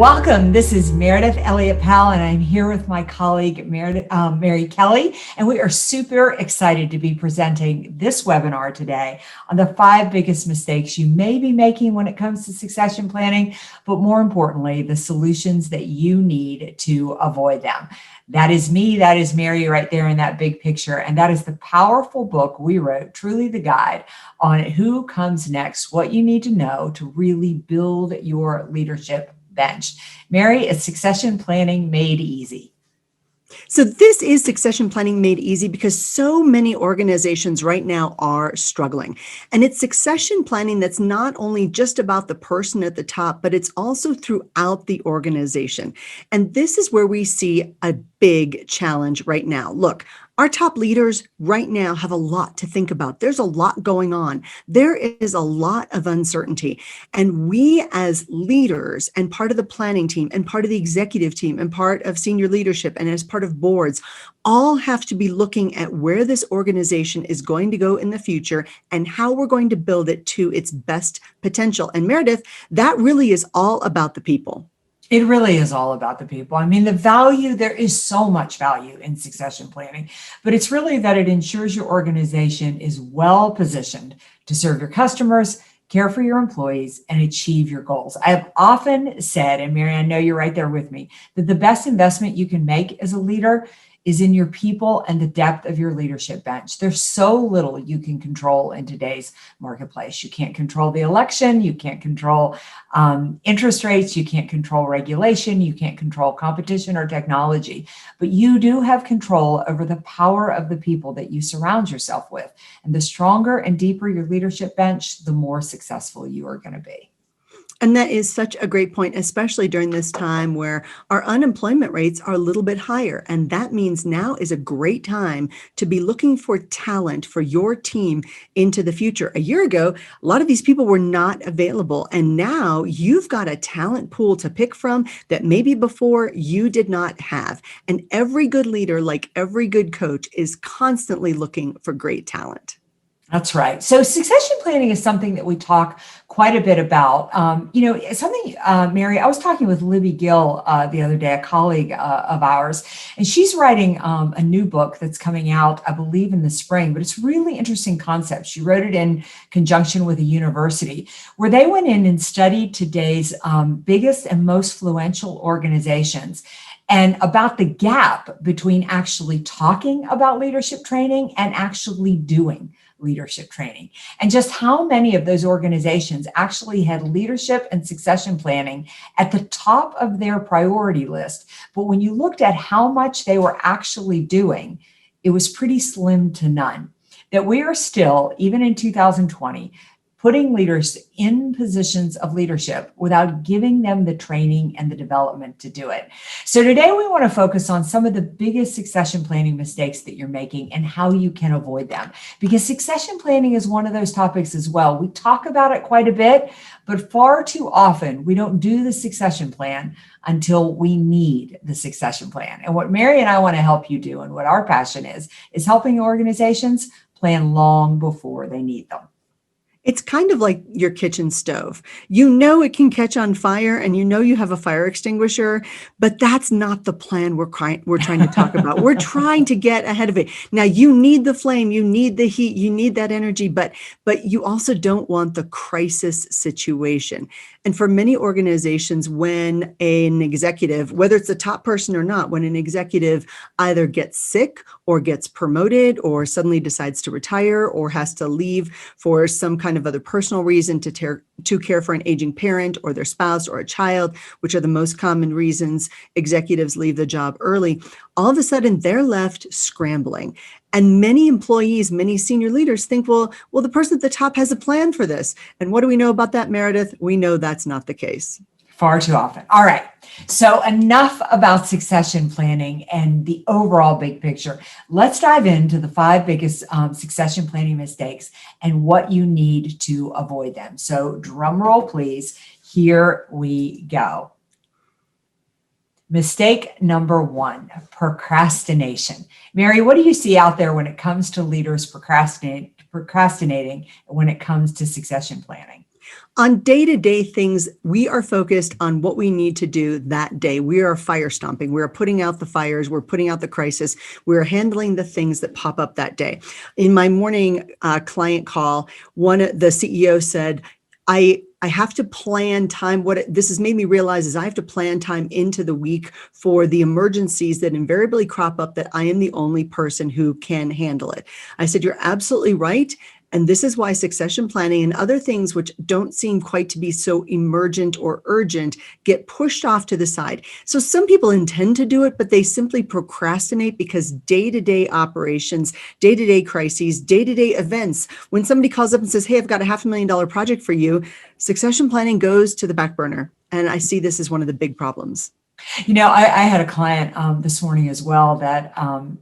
Welcome. This is Meridith Elliott Powell, and I'm here with my colleague Mary Kelly, and we are super excited to be presenting this webinar today on the 5 biggest mistakes you may be making when it comes to succession planning, but more importantly, the solutions that you need to avoid them. That is me, that is Mary right there in that big picture, and that is the powerful book we wrote, Truly the Guide, on who comes next, what you need to know to really build your leadership bench. Mary, it's succession planning made easy. So this is succession planning made easy because so many organizations right now are struggling. And it's succession planning that's not only just about the person at the top, but it's also throughout the organization. And this is where we see a big challenge right now. Look, our top leaders right now have a lot to think about. There's a lot going on. There is a lot of uncertainty. And we as leaders and part of the planning team and part of the executive team and part of senior leadership and as part of boards all have to be looking at where this organization is going to go in the future and how we're going to build it to its best potential. And Meridith, that really is all about the people. It really is all about the people. I mean, there is so much value in succession planning, but it's really that it ensures your organization is well positioned to serve your customers, care for your employees, and achieve your goals. I have often said, and Mary, I know you're right there with me, that the best investment you can make as a leader is in your people and the depth of your leadership bench. There's so little you can control in today's marketplace. You can't control the election. You can't control interest rates. You can't control regulation. You can't control competition or technology. But you do have control over the power of the people that you surround yourself with. And the stronger and deeper your leadership bench, the more successful you are going to be. And that is such a great point, especially during this time where our unemployment rates are a little bit higher. And that means now is a great time to be looking for talent for your team into the future. A year ago, a lot of these people were not available. And now you've got a talent pool to pick from that maybe before you did not have. And every good leader, like every good coach, is constantly looking for great talent. That's right. So succession planning is something that we talk quite a bit about. Mary, I was talking with Libby Gill the other day, a colleague of ours, and she's writing a new book that's coming out, I believe, in the spring, but it's really interesting concept. She wrote it in conjunction with a university where they went in and studied today's biggest and most influential organizations and about the gap between actually talking about leadership training and actually doing leadership training, and just how many of those organizations actually had leadership and succession planning at the top of their priority list. But when you looked at how much they were actually doing, it was pretty slim to none. That we are still, even in 2020, putting leaders in positions of leadership without giving them the training and the development to do it. So today we want to focus on some of the biggest succession planning mistakes that you're making and how you can avoid them. Because succession planning is one of those topics as well. We talk about it quite a bit, but far too often we don't do the succession plan until we need the succession plan. And what Mary and I want to help you do, and what our passion is helping organizations plan long before they need them. It's kind of like your kitchen stove. You know it can catch on fire and you know you have a fire extinguisher, but that's not the plan we're trying to talk about. We're trying to get ahead of it. Now, you need the flame, you need the heat, you need that energy, but you also don't want the crisis situation. And for many organizations, when an executive, whether it's the top person or not, when an executive either gets sick or gets promoted or suddenly decides to retire or has to leave for some kind of other personal reason to care for an aging parent or their spouse or a child, which are the most common reasons executives leave the job early, all of a sudden they're left scrambling. And many employees, many senior leaders think, well, the person at the top has a plan for this. And what do we know about that, Meridith? We know that's not the case. Far too often. All right. So enough about succession planning and the overall big picture. Let's dive into the 5 biggest succession planning mistakes and what you need to avoid them. So drum roll, please. Here we go. Mistake number 1, procrastination. Mary, what do you see out there when it comes to leaders procrastinating when it comes to succession planning? On day-to-day things, we are focused on what we need to do that day. We are fire stomping. We are putting out the fires. We're putting out the crisis. We're handling the things that pop up that day. In my morning client call, the CEO said, I have to plan time. This has made me realize is I have to plan time into the week for the emergencies that invariably crop up that I am the only person who can handle it. I said, you're absolutely right. And this is why succession planning and other things which don't seem quite to be so emergent or urgent get pushed off to the side. So some people intend to do it, but they simply procrastinate because day-to-day operations, day-to-day crises, day-to-day events, when somebody calls up and says, hey, I've got a $500,000 project for you, succession planning goes to the back burner. And I see this as one of the big problems. I had a client this morning as well that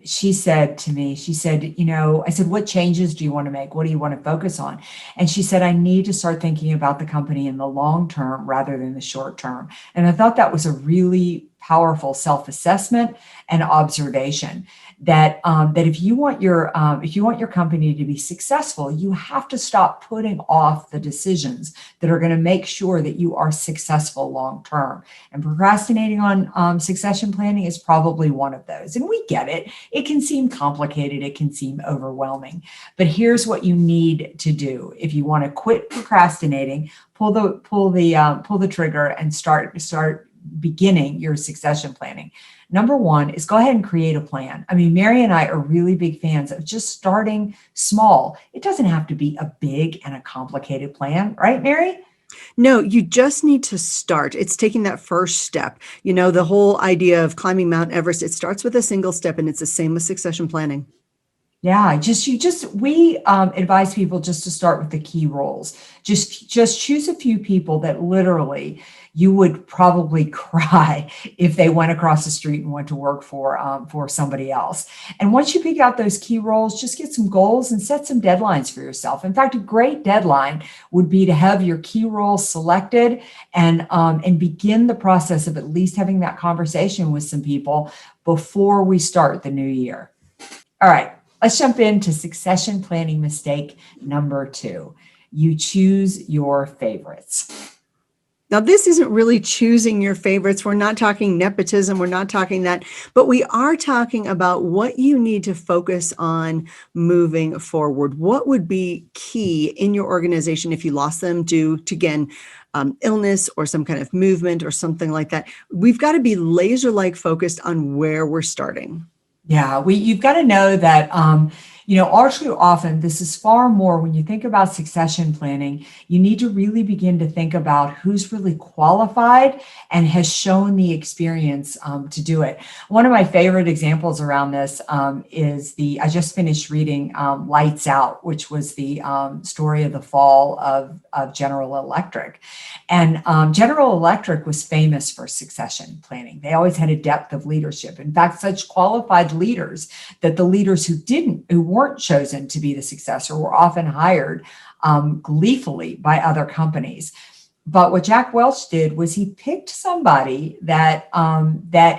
she said to me, she said, I said, what changes do you want to make? What do you want to focus on? And she said, I need to start thinking about the company in the long term rather than the short term. And I thought that was a really powerful self-assessment and observation that if you want your company to be successful, you have to stop putting off the decisions that are going to make sure that you are successful long term. And procrastinating on succession planning is probably one of those. And we get it. It can seem complicated. It can seem overwhelming. But here's what you need to do if you want to quit procrastinating. Pull the trigger and start beginning your succession planning. Number one is go ahead and create a plan. I mean, Mary and I are really big fans of just starting small. It doesn't have to be a big and a complicated plan, right, Mary? No, you just need to start. It's taking that first step. The whole idea of climbing Mount Everest, it starts with a single step, and it's the same with succession planning. Yeah, we advise people just to start with the key roles. Just choose a few people that literally you would probably cry if they went across the street and went to work for somebody else. And once you pick out those key roles, just get some goals and set some deadlines for yourself. In fact, a great deadline would be to have your key roles selected and begin the process of at least having that conversation with some people before we start the new year. All right. Let's jump into succession planning mistake number 2. You choose your favorites. Now, this isn't really choosing your favorites. We're not talking nepotism. We're not talking that, but we are talking about what you need to focus on moving forward. What would be key in your organization if you lost them due to, again, illness or some kind of movement or something like that? We've got to be laser-like focused on where we're starting. Yeah, you've got to know that, all too often, this is far more when you think about succession planning, you need to really begin to think about who's really qualified and has shown the experience to do it. One of my favorite examples around this is I just finished reading Lights Out, which was the story of the fall of General Electric. And General Electric was famous for succession planning. They always had a depth of leadership. In fact, such qualified leaders that the leaders who weren't chosen to be the successor were often hired gleefully by other companies. But what Jack Welch did was he picked somebody that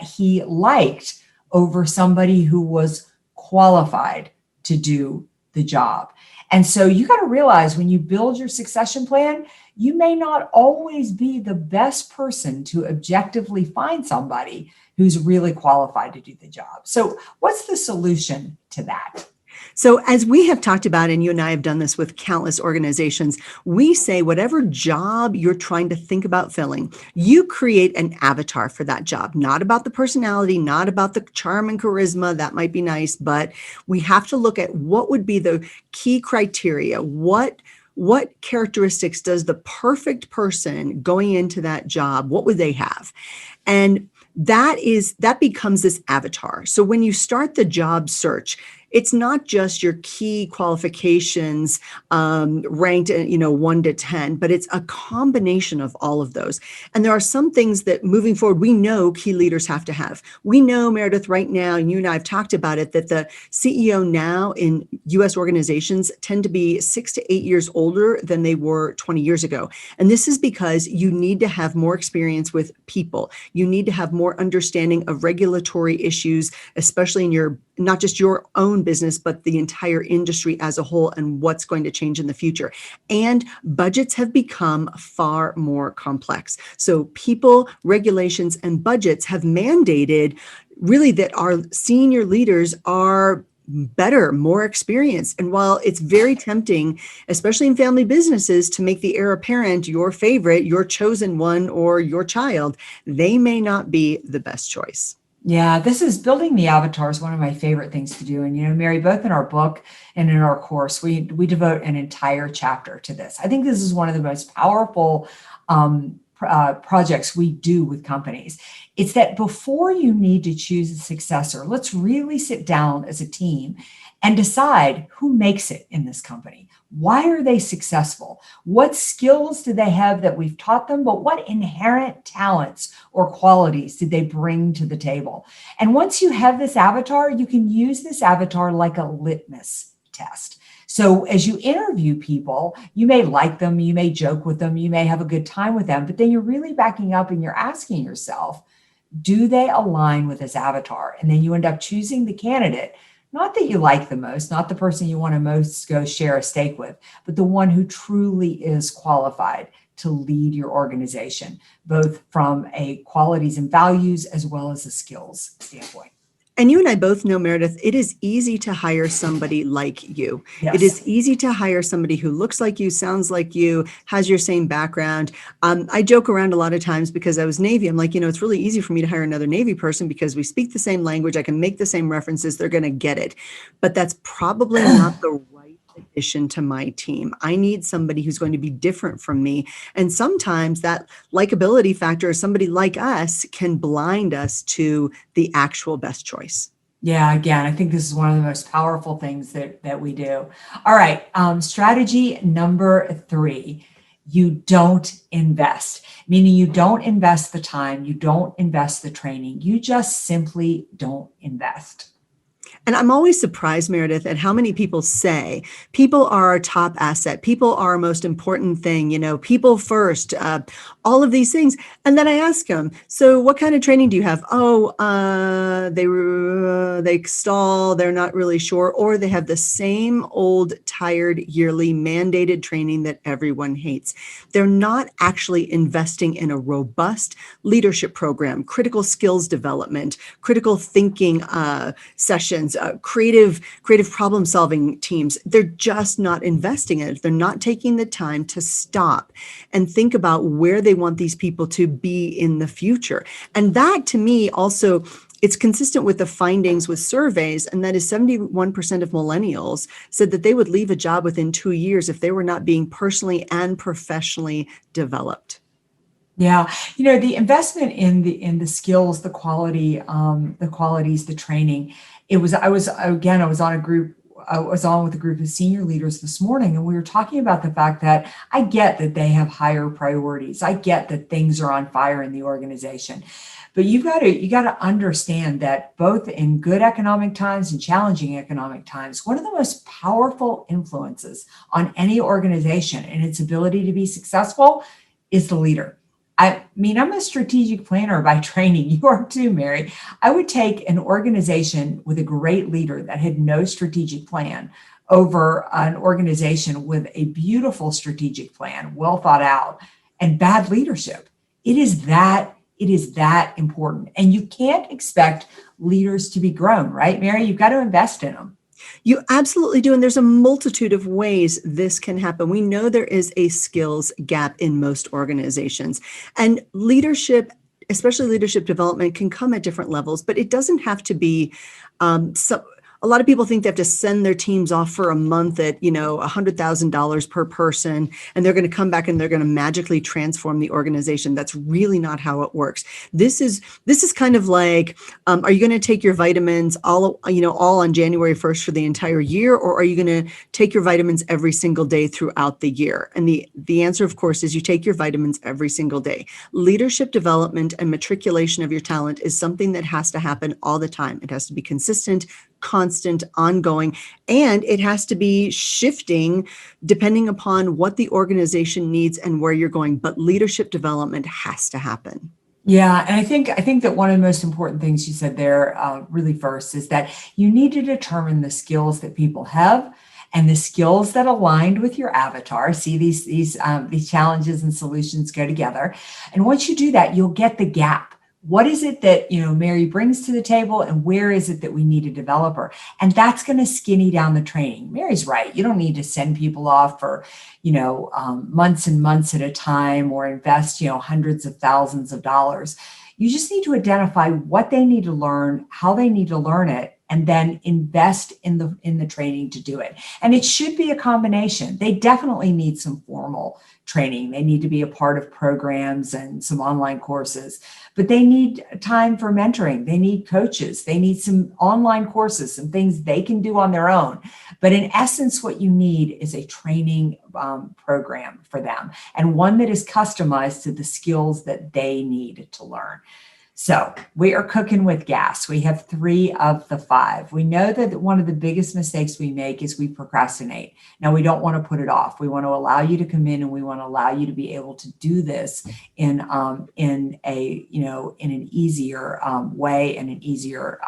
he liked over somebody who was qualified to do the job. And so you got to realize when you build your succession plan, you may not always be the best person to objectively find somebody who's really qualified to do the job. So what's the solution to that? So as we have talked about, and you and I have done this with countless organizations, we say whatever job you're trying to think about filling, you create an avatar for that job, not about the personality, not about the charm and charisma. That might be nice, but we have to look at what would be the key criteria. What characteristics does the perfect person going into that job, what would they have? And that becomes this avatar. So when you start the job search, it's not just your key qualifications ranked, 1 to 10, but it's a combination of all of those. And there are some things that moving forward, we know key leaders have to have. We know, Meridith, right now, and you and I have talked about it, that the CEO now in U.S. organizations tend to be 6 to 8 years older than they were 20 years ago. And this is because you need to have more experience with people. You need to have more understanding of regulatory issues, especially in not just your own own business, but the entire industry as a whole and what's going to change in the future. And budgets have become far more complex. So people, regulations, and budgets have mandated really that our senior leaders are better, more experienced. And while it's very tempting, especially in family businesses, to make the heir apparent your favorite, your chosen one, or your child, they may not be the best choice. Yeah, this is building the avatar is one of my favorite things to do. And, Mary, both in our book and in our course, we devote an entire chapter to this. I think this is one of the most powerful projects we do with companies. It's that before you need to choose a successor, let's really sit down as a team and decide who makes it in this company. Why are they successful? What skills do they have that we've taught them, but what inherent talents or qualities did they bring to the table? And once you have this avatar, you can use this avatar like a litmus test. So as you interview people, you may like them, you may joke with them, you may have a good time with them, but then you're really backing up and you're asking yourself, do they align with this avatar? And then you end up choosing the candidate, not that you like the most, not the person you want to most go share a steak with, but the one who truly is qualified to lead your organization, both from a qualities and values as well as a skills standpoint. And you and I both know, Meredith, it is easy to hire somebody like you. Yes. It is easy to hire somebody who looks like you, sounds like you, has your same background. I joke around a lot of times because I was Navy. I'm like, it's really easy for me to hire another Navy person because we speak the same language. I can make the same references. They're going to get it. But that's probably not the right addition to my team. I need somebody who's going to be different from me. And sometimes that likability factor, somebody like us, can blind us to the actual best choice. Yeah, again, I think this is one of the most powerful things that we do. All right, strategy number 3, you don't invest, meaning you don't invest the time, you don't invest the training, you just simply don't invest. And I'm always surprised, Meredith, at how many people say people are our top asset. People are our most important thing, people first, all of these things. And then I ask them, so what kind of training do you have? Oh, they stall, they're not really sure, or they have the same old, tired, yearly mandated training that everyone hates. They're not actually investing in a robust leadership program, critical skills development, critical thinking sessions, creative problem solving teams. They're just not investing in it. They're not taking the time to stop and think about where they want these people to be in the future. And that, to me, also, it's consistent with the findings with surveys, and that is 71% of millennials said that they would leave a job within 2 years if they were not being personally and professionally developed. Yeah, the investment in the skills, the qualities, the training. I was on with a group of senior leaders this morning, and we were talking about the fact that I get that they have higher priorities. I get that things are on fire in the organization. But you got to understand that both in good economic times and challenging economic times, one of the most powerful influences on any organization and its ability to be successful is the leader. I mean, I'm a strategic planner by training. You are too, Mary. I would take an organization with a great leader that had no strategic plan over an organization with a beautiful strategic plan, well thought out, and bad leadership. It is that important. And you can't expect leaders to be grown, right, Mary? You've got to invest in them. You absolutely do. And there's a multitude of ways this can happen. We know there is a skills gap in most organizations, and leadership, especially leadership development, can come at different levels, but it doesn't have to be a lot of people think they have to send their teams off for a month at, $100,000 per person, and they're going to come back and they're going to magically transform the organization. That's really not how it works. This is kind of like, are you going to take your vitamins all on January 1st for the entire year, or are you going to take your vitamins every single day throughout the year? And the answer, of course, is you take your vitamins every single day. Leadership development and matriculation of your talent is something that has to happen all the time. It has to be consistent, constant, ongoing, and it has to be shifting depending upon what the organization needs and where you're going. But leadership development has to happen. Yeah, and I think that one of the most important things you said there, really first, is that you need to determine the skills that people have and the skills that aligned with your avatar. See, these challenges and solutions go together, and once you do that, you'll get the gap. What is it that Mary brings to the table, and where is it that we need a developer? And that's going to skinny down the training. Mary's right. You don't need to send people off for months and months at a time, or invest, hundreds of thousands of dollars. You just need to identify what they need to learn, how they need to learn it, and then invest in the training to do it. And it should be a combination. They definitely need some formal training. They need to be a part of programs and some online courses, but they need time for mentoring. They need coaches. They need some online courses, some things they can do on their own. But in essence, what you need is a training program for them, and one that is customized to the skills that they need to learn. So we are cooking with gas. We have 3 of the 5. We know that one of the biggest mistakes we make is we procrastinate. Now, we don't want to put it off. We want to allow you to come in, and we want to allow you to be able to do this in an easier way, and an easier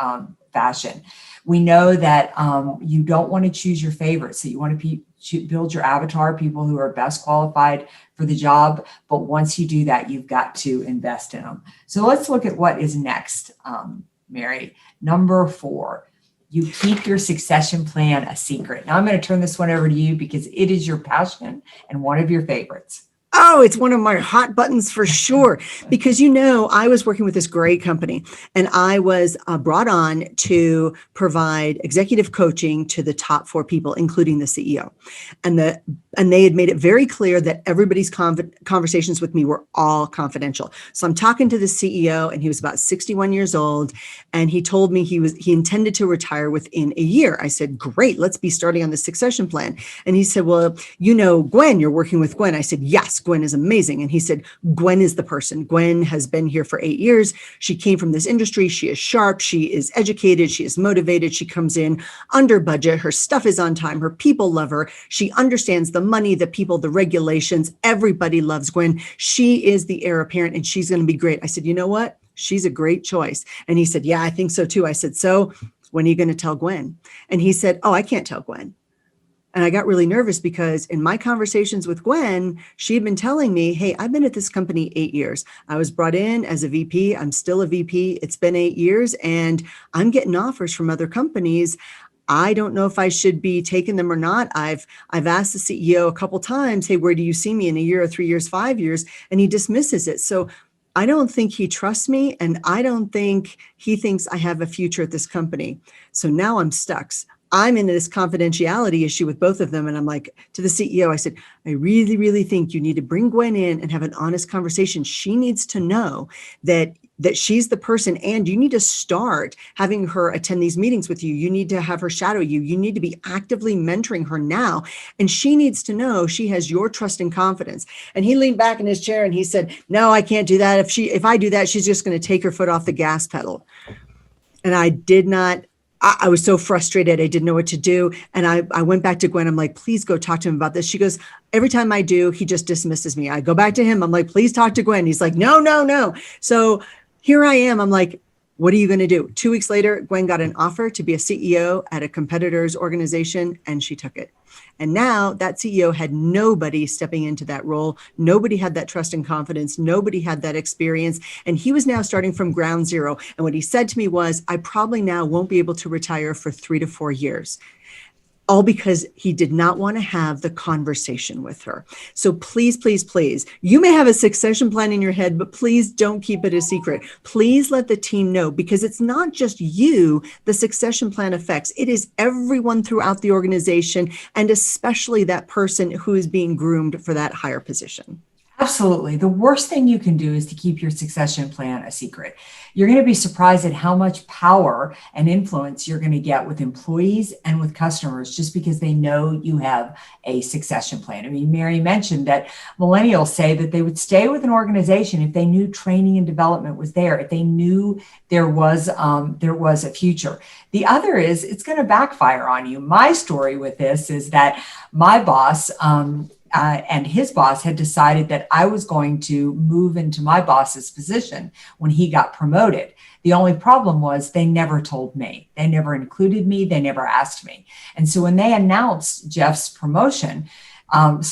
fashion. We know that you don't want to choose your favorites. That you want to build your avatar, people who are best qualified for the job. But once you do that, you've got to invest in them. So let's look at what is next, Mary. Number 4, you keep your succession plan a secret. Now I'm going to turn this one over to you because it is your passion and one of your favorites. Oh, it's one of my hot buttons for sure. Because, I was working with this great company, and I was brought on to provide executive coaching to the top 4 people, including the CEO. And they had made it very clear that everybody's conversations with me were all confidential. So I'm talking to the CEO, and he was about 61 years old. And he told me he intended to retire within a year. I said, great, let's be starting on the succession plan. And he said, well, Gwen, you're working with Gwen. I said, yes, Gwen is amazing. And he said, Gwen is the person. Gwen has been here for 8 years. She came from this industry. She is sharp. She is educated. She is motivated. She comes in under budget. Her stuff is on time. Her people love her. She understands the money, the people, the regulations. Everybody loves Gwen. She is the heir apparent, and she's going to be great. I said, you know what? She's a great choice. And he said, yeah, I think so too. I said, so when are you going to tell Gwen? And he said, oh, I can't tell Gwen. And I got really nervous because in my conversations with Gwen, she had been telling me, hey, I've been at this company 8 years. I was brought in as a VP. I'm still a VP. It's been 8 years, and I'm getting offers from other companies. I don't know if I should be taking them or not. I've asked the CEO a couple times, hey, where do you see me in a year or 3 years, 5 years? And he dismisses it. So I don't think he trusts me, and I don't think he thinks I have a future at this company. So now I'm stuck. I'm in this confidentiality issue with both of them. And I'm like, to the CEO, I said, I really, really think you need to bring Gwen in and have an honest conversation. She needs to know that she's the person, and you need to start having her attend these meetings with you. You need to have her shadow you. You need to be actively mentoring her now. And she needs to know she has your trust and confidence. And he leaned back in his chair and he said, no, I can't do that. If I do that, she's just going to take her foot off the gas pedal. And I did not. I was so frustrated. I didn't know what to do. And I went back to Gwen. I'm like, please go talk to him about this. She goes, every time I do, he just dismisses me. I go back to him. I'm like, please talk to Gwen. He's like, no, no, no. So here I am. I'm like, what are you going to do? 2 weeks later, Gwen got an offer to be a CEO at a competitor's organization, and she took it. And now that CEO had nobody stepping into that role. Nobody had that trust and confidence. Nobody had that experience. And he was now starting from ground zero. And what he said to me was, I probably now won't be able to retire for 3 to 4 years. All because he did not want to have the conversation with her. So please, please, please, you may have a succession plan in your head, but please don't keep it a secret. Please let the team know, because it's not just you the succession plan affects. It is everyone throughout the organization, and especially that person who is being groomed for that higher position. Absolutely. The worst thing you can do is to keep your succession plan a secret. You're going to be surprised at how much power and influence you're going to get with employees and with customers just because they know you have a succession plan. I mean, Mary mentioned that millennials say that they would stay with an organization if they knew training and development was there, if they knew there was a future. The other is it's going to backfire on you. My story with this is that my boss, and his boss had decided that I was going to move into my boss's position when he got promoted. The only problem was they never told me. They never included me. They never asked me. And so when they announced Jeff's promotion,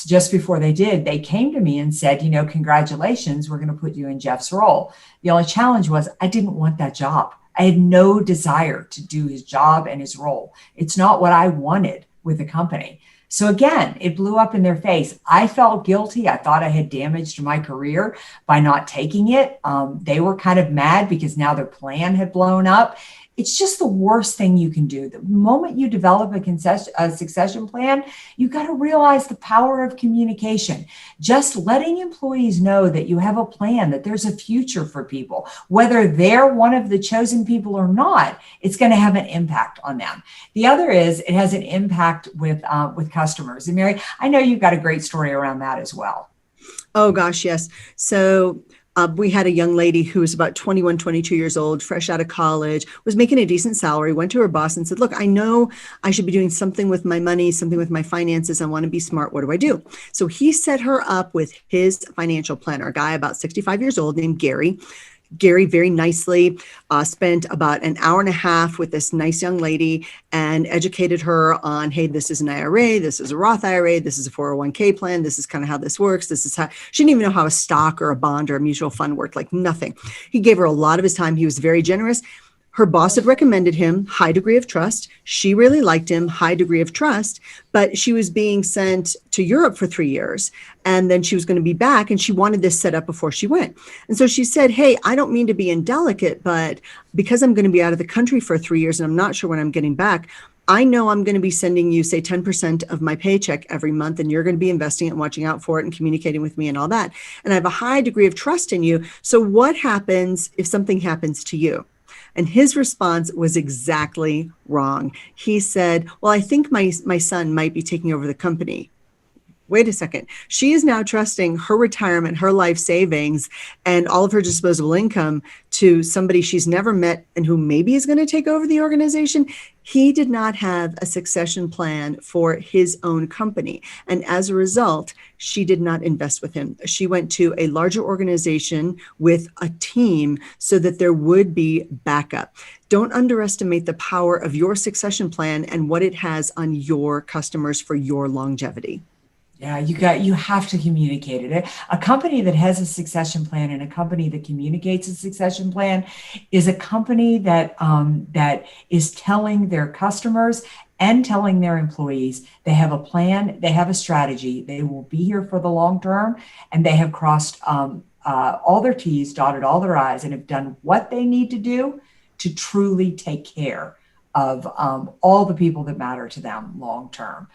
just before they did, they came to me and said, congratulations, we're going to put you in Jeff's role. The only challenge was I didn't want that job. I had no desire to do his job and his role. It's not what I wanted with the company. So again, it blew up in their face. I felt guilty. I thought I had damaged my career by not taking it. They were kind of mad because now their plan had blown up. It's just the worst thing you can do. The moment you develop a succession plan, you've got to realize the power of communication. Just letting employees know that you have a plan, that there's a future for people, whether they're one of the chosen people or not, it's going to have an impact on them. The other is it has an impact with customers. And Mary, I know you've got a great story around that as well. Oh, gosh, yes. So we had a young lady who was about 21, 22 years old, fresh out of college, was making a decent salary, went to her boss and said, look, I know I should be doing something with my money, something with my finances. I want to be smart. What do I do? So he set her up with his financial planner, a guy about 65 years old named Gary. Gary very nicely spent about an hour and a half with this nice young lady and educated her on, hey, this is an IRA, this is a Roth IRA, this is a 401k plan, this is kind of how this works. This is how, she didn't even know how a stock or a bond or a mutual fund worked, like nothing. He gave her a lot of his time. He was very generous. Her boss had recommended him, high degree of trust. She really liked him, high degree of trust, but she was being sent to Europe for 3 years. And then she was going to be back and she wanted this set up before she went. And so she said, hey, I don't mean to be indelicate, but because I'm going to be out of the country for 3 years and I'm not sure when I'm getting back, I know I'm going to be sending you, say, 10% of my paycheck every month, and you're going to be investing it and watching out for it and communicating with me and all that. And I have a high degree of trust in you. So what happens if something happens to you? And his response was exactly wrong. He said, well, I think my son might be taking over the company. Wait a second. She is now trusting her retirement, her life savings, and all of her disposable income to somebody she's never met and who maybe is going to take over the organization. He did not have a succession plan for his own company. And as a result, she did not invest with him. She went to a larger organization with a team so that there would be backup. Don't underestimate the power of your succession plan and what it has on your customers for your longevity. Yeah, you have to communicate it. A company that has a succession plan and a company that communicates a succession plan is a company that that is telling their customers and telling their employees they have a plan, they have a strategy, they will be here for the long term, and they have crossed all their T's, dotted all their I's, and have done what they need to do to truly take care of all the people that matter to them long term.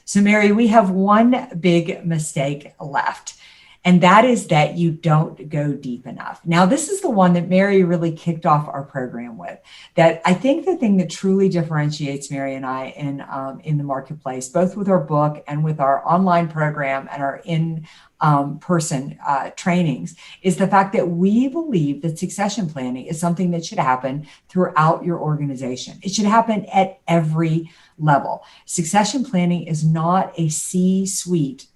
So Mary, we have one big mistake left, and that is that you don't go deep enough. Now, this is the one that Mary really kicked off our program with, that I think the thing that truly differentiates Mary and I in the marketplace, both with our book and with our online program and our in-person trainings, is the fact that we believe that succession planning is something that should happen throughout your organization. It should happen at every level. Succession planning is not a C-suite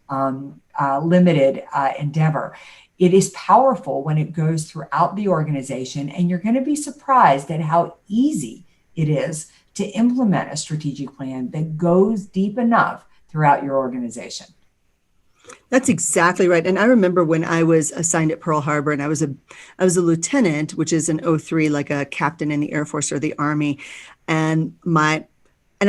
limited endeavor. It is powerful when it goes throughout the organization, and you're going to be surprised at how easy it is to implement a strategic plan that goes deep enough throughout your organization. That's exactly right. And I remember when I was assigned at Pearl Harbor, and I was a lieutenant, which is an 03, like a captain in the Air Force or the Army, and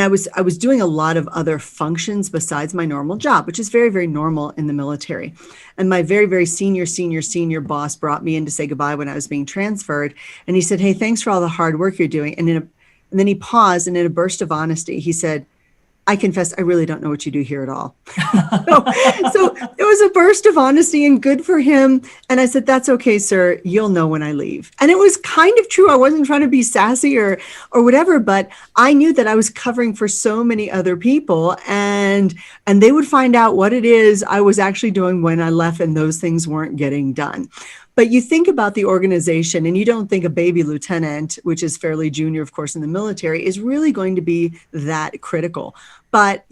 I was doing a lot of other functions besides my normal job, which is very, very normal in the military. And my very, very senior boss brought me in to say goodbye when I was being transferred. And he said, hey, thanks for all the hard work you're doing. And then he paused, and in a burst of honesty, he said, I confess, I really don't know what you do here at all. So it was a burst of honesty and good for him. And I said, that's okay, sir. You'll know when I leave. And it was kind of true. I wasn't trying to be sassy or whatever, but I knew that I was covering for so many other people, and they would find out what it is I was actually doing when I left, and those things weren't getting done. But you think about the organization, and you don't think a baby lieutenant, which is fairly junior, of course, in the military, is really going to be that critical. But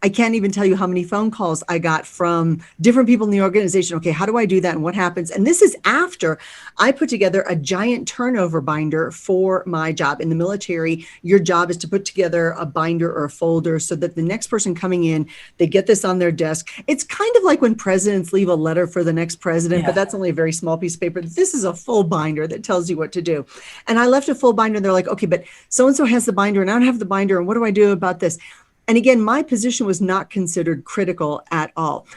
I can't even tell you how many phone calls I got from different people in the organization. Okay, how do I do that and what happens? And this is after I put together a giant turnover binder for my job. In the military, your job is to put together a binder or a folder so that the next person coming in, they get this on their desk. It's kind of like when presidents leave a letter for the next president, but that's only a very small piece of paper. This is a full binder that tells you what to do. And I left a full binder. And they're like, okay, but so-and-so has the binder and I don't have the binder. And what do I do about this? And again, my position was not considered critical at all.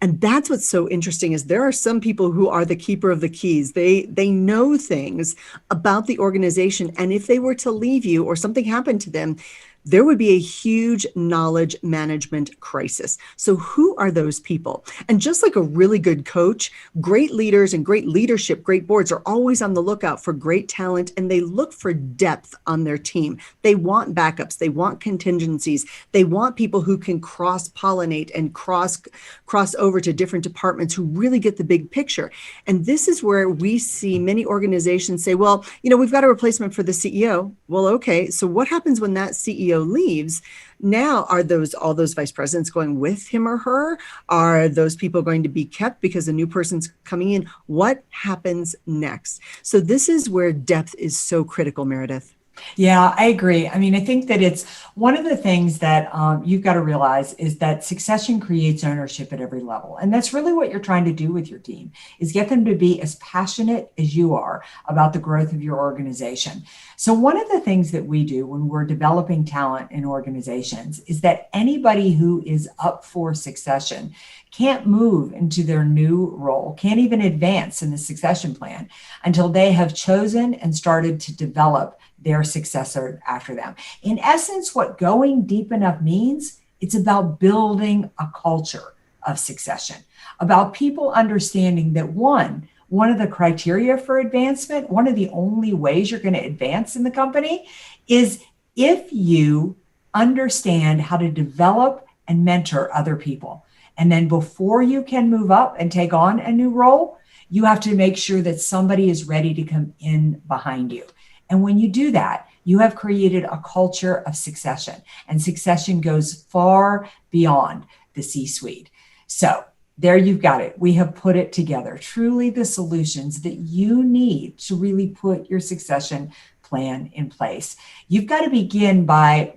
And that's what's so interesting is there are some people who are the keeper of the keys. They know things about the organization. And if they were to leave you or something happened to them, there would be a huge knowledge management crisis. So who are those people? And just like a really good coach, great leaders and great leadership, great boards are always on the lookout for great talent, and they look for depth on their team. They want backups. They want contingencies. They want people who can cross-pollinate and cross over to different departments who really get the big picture. And this is where we see many organizations say, well, we've got a replacement for the CEO. Well, okay, so what happens when that CEO leaves? Now, are all those vice presidents going with him or her? Are those people going to be kept because a new person's coming in? What happens next? So this is where depth is so critical, Meridith. Yeah, I agree. I mean, I think that it's one of the things that you've got to realize is that succession creates ownership at every level. And that's really what you're trying to do with your team, is get them to be as passionate as you are about the growth of your organization. So one of the things that we do when we're developing talent in organizations is that anybody who is up for succession can't move into their new role, can't even advance in the succession plan until they have chosen and started to develop their successor after them. In essence, what going deep enough means, it's about building a culture of succession, about people understanding that one of the criteria for advancement, one of the only ways you're going to advance in the company is if you understand how to develop and mentor other people. And then before you can move up and take on a new role, you have to make sure that somebody is ready to come in behind you. And when you do that, you have created a culture of succession, and succession goes far beyond the C-suite. So there you've got it. We have put it together. Truly the solutions that you need to really put your succession plan in place. You've got to begin by,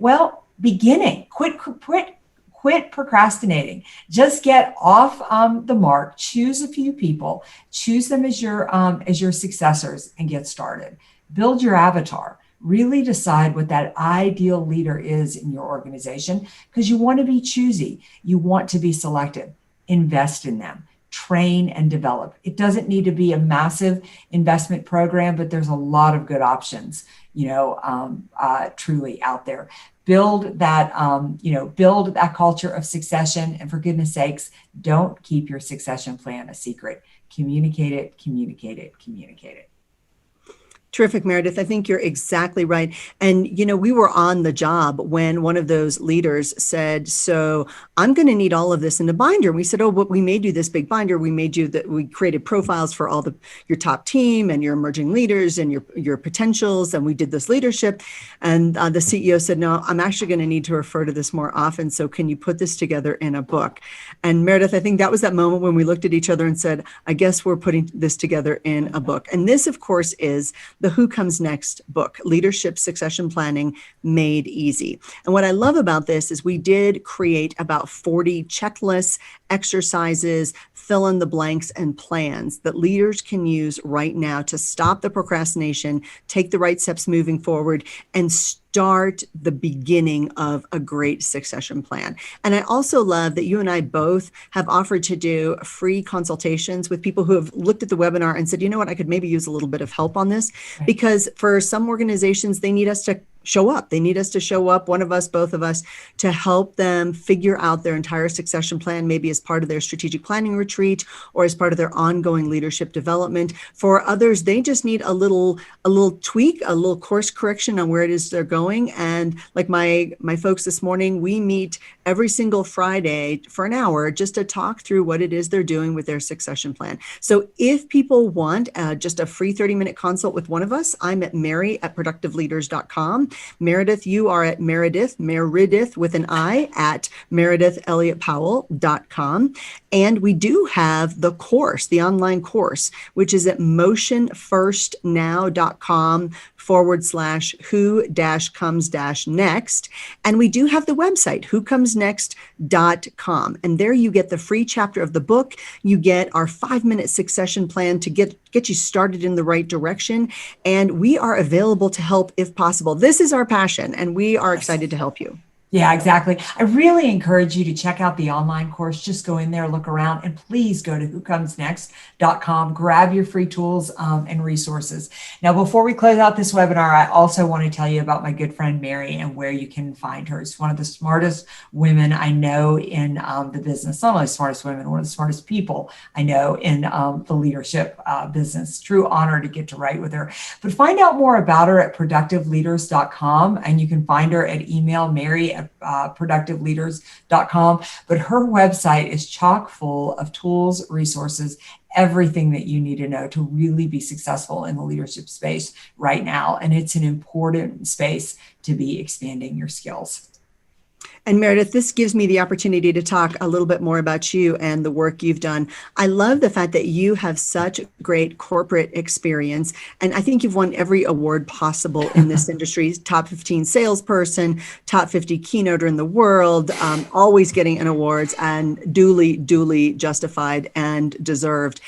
beginning. Quit procrastinating. Just get off the mark. Choose a few people. Choose them as your successors and get started. Build your avatar. Really decide what that ideal leader is in your organization, because you want to be choosy. You want to be selective. Invest in them. Train and develop. It doesn't need to be a massive investment program, but there's a lot of good options, truly out there. Build that culture of succession. And for goodness sakes, don't keep your succession plan a secret. Communicate it, communicate it, communicate it. Terrific, Meredith. I think you're exactly right. And, we were on the job when one of those leaders said, so I'm going to need all of this in a binder. And we said, but we made you this big binder. We created profiles for all your top team and your emerging leaders and your potentials. And we did this leadership. And the CEO said, no, I'm actually going to need to refer to this more often. So can you put this together in a book? And Meredith, I think that was that moment when we looked at each other and said, I guess we're putting this together in a book. And this, of course, is the Who Comes Next book, Leadership Succession Planning Made Easy. And what I love about this is we did create about 40 checklists, exercises, fill in the blanks, and plans that leaders can use right now to stop the procrastination, take the right steps moving forward, and start the beginning of a great succession plan. And I also love that you and I both have offered to do free consultations with people who have looked at the webinar and said, you know what, I could maybe use a little bit of help on this, because for some organizations, they need us to show up. They need us to show up, one of us, both of us, to help them figure out their entire succession plan, maybe as part of their strategic planning retreat or as part of their ongoing leadership development. For others, they just need a little tweak, a little course correction on where it is they're going. And like my folks this morning, we meet every single Friday for an hour just to talk through what it is they're doing with their succession plan. So if people want just a free 30-minute consult with one of us, I'm at Mary@productiveleaders.com. Meridith, you are at Meridith with an I at meridithelliotpowell.com. And we do have the course, the online course, which is at motionfirstnow.com/who-comes-next. And we do have the website, whocomesnext.com. And there you get the free chapter of the book. You get our 5-minute succession plan to get you started in the right direction. And we are available to help if possible. This is our passion, and we are excited to help you. Yeah, exactly. I really encourage you to check out the online course. Just go in there, look around, and please go to whocomesnext.com. Grab your free tools and resources. Now, before we close out this webinar, I also want to tell you about my good friend Mary and where you can find her. She's one of the smartest women I know in the business. Not only the smartest women, one of the smartest people I know in the leadership business. True honor to get to write with her. But find out more about her at productiveleaders.com, and you can find her at email Mary at productiveleaders.com. But her website is chock full of tools, resources, everything that you need to know to really be successful in the leadership space right now. And it's an important space to be expanding your skills. And Meridith, this gives me the opportunity to talk a little bit more about you and the work you've done. I love the fact that you have such great corporate experience. And I think you've won every award possible in this industry. Top 15 salesperson, top 50 keynoter in the world, always getting an awards, and duly justified and deserved.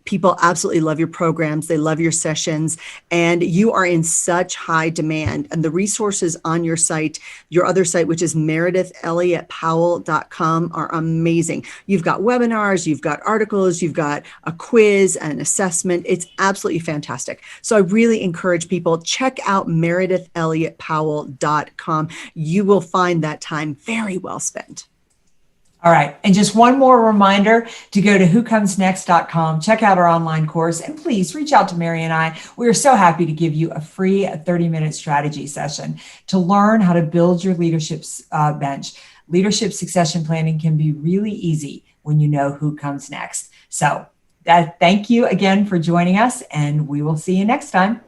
People absolutely love your programs. They love your sessions. And you are in such high demand. And the resources on your site, your other site, which is meridithelliotpowell.com, are amazing. You've got webinars, you've got articles, you've got a quiz, an assessment. It's absolutely fantastic. So I really encourage people, check out meridithelliotpowell.com. You will find that time very well spent. All right. And just one more reminder to go to whocomesnext.com, check out our online course, and please reach out to Mary and I. We are so happy to give you a free 30-minute strategy session to learn how to build your leadership bench. Leadership succession planning can be really easy when you know who comes next. So thank you again for joining us, and we will see you next time.